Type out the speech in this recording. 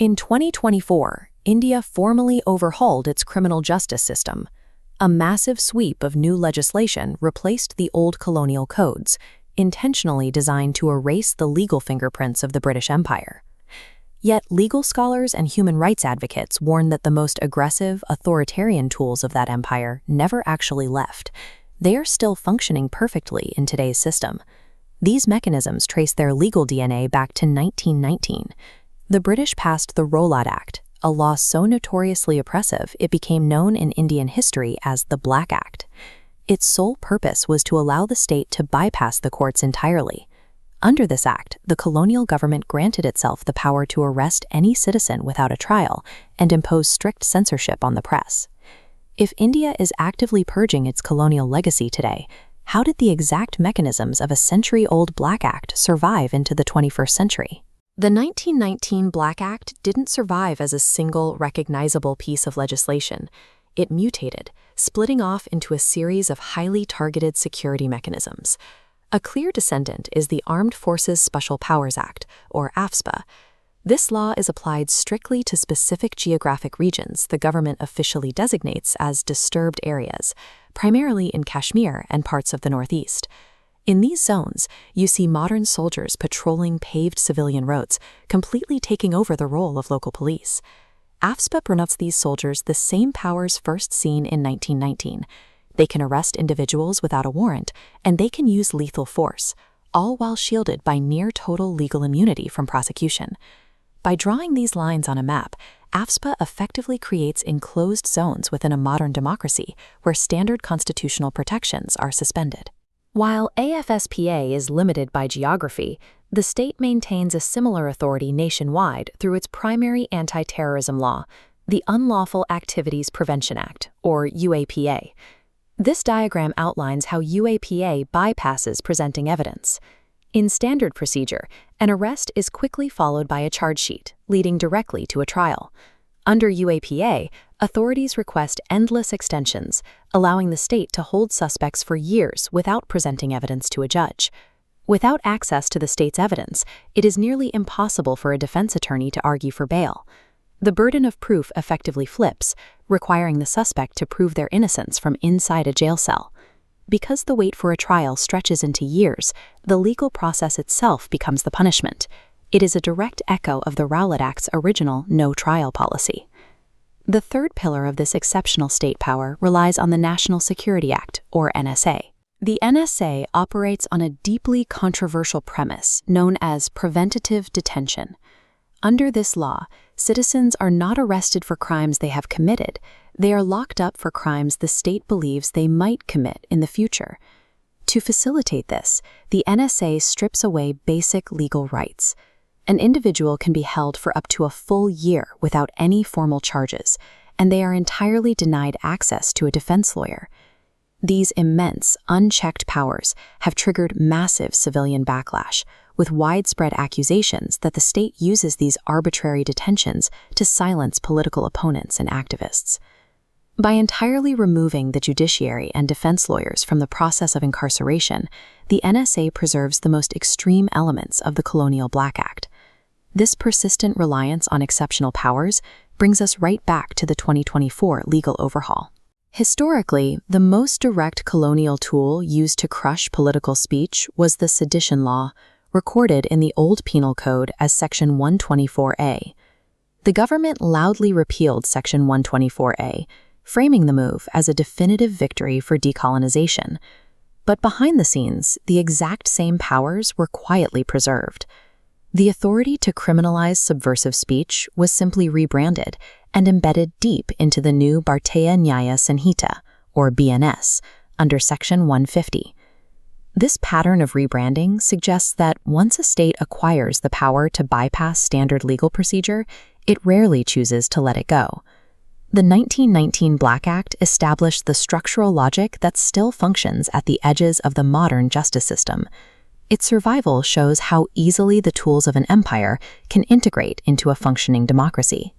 In 2024, India formally overhauled its criminal justice system. A massive sweep of new legislation replaced the old colonial codes, intentionally designed to erase the legal fingerprints of the British Empire. Yet legal scholars and human rights advocates warn that the most aggressive, authoritarian tools of that empire never actually left. They are still functioning perfectly in today's system. These mechanisms trace their legal DNA back to 1919. The British passed the Rowlatt Act, a law so notoriously oppressive it became known in Indian history as the Black Act. Its sole purpose was to allow the state to bypass the courts entirely. Under this act, the colonial government granted itself the power to arrest any citizen without a trial and impose strict censorship on the press. If India is actively purging its colonial legacy today, how did the exact mechanisms of a century-old Black Act survive into the 21st century? The 1919 Black Act didn't survive as a single, recognizable piece of legislation. It mutated, splitting off into a series of highly targeted security mechanisms. A clear descendant is the Armed Forces Special Powers Act, or AFSPA. This law is applied strictly to specific geographic regions the government officially designates as disturbed areas, primarily in Kashmir and parts of the Northeast. In these zones, you see modern soldiers patrolling paved civilian roads, completely taking over the role of local police. AFSPA grants these soldiers the same powers first seen in 1919. They can arrest individuals without a warrant, and they can use lethal force, all while shielded by near-total legal immunity from prosecution. By drawing these lines on a map, AFSPA effectively creates enclosed zones within a modern democracy where standard constitutional protections are suspended. While AFSPA is limited by geography, the state maintains a similar authority nationwide through its primary anti-terrorism law, the Unlawful Activities Prevention Act, or UAPA. This diagram outlines how UAPA bypasses presenting evidence. In standard procedure, an arrest is quickly followed by a charge sheet, leading directly to a trial. Under UAPA, authorities request endless extensions, allowing the state to hold suspects for years without presenting evidence to a judge. Without access to the state's evidence, it is nearly impossible for a defense attorney to argue for bail. The burden of proof effectively flips, requiring the suspect to prove their innocence from inside a jail cell. Because the wait for a trial stretches into years, the legal process itself becomes the punishment. It is a direct echo of the Rowlatt Act's original no-trial policy. The third pillar of this exceptional state power relies on the National Security Act, or NSA. The NSA operates on a deeply controversial premise known as preventative detention. Under this law, citizens are not arrested for crimes they have committed. They are locked up for crimes the state believes they might commit in the future. To facilitate this, the NSA strips away basic legal rights. An individual can be held for up to a full year without any formal charges, and they are entirely denied access to a defense lawyer. These immense, unchecked powers have triggered massive civilian backlash, with widespread accusations that the state uses these arbitrary detentions to silence political opponents and activists. By entirely removing the judiciary and defense lawyers from the process of incarceration, the NSA preserves the most extreme elements of the colonial Black Act. This persistent reliance on exceptional powers brings us right back to the 2024 legal overhaul. Historically, the most direct colonial tool used to crush political speech was the Sedition Law, recorded in the Old Penal Code as Section 124A. The government loudly repealed Section 124A, framing the move as a definitive victory for decolonization. But behind the scenes, the exact same powers were quietly preserved. The authority to criminalize subversive speech was simply rebranded and embedded deep into the new Bharatiya Nyaya Sanhita, or BNS, under Section 150. This pattern of rebranding suggests that once a state acquires the power to bypass standard legal procedure, it rarely chooses to let it go. The 1919 Black Act established the structural logic that still functions at the edges of the modern justice system. Its survival shows how easily the tools of an empire can integrate into a functioning democracy.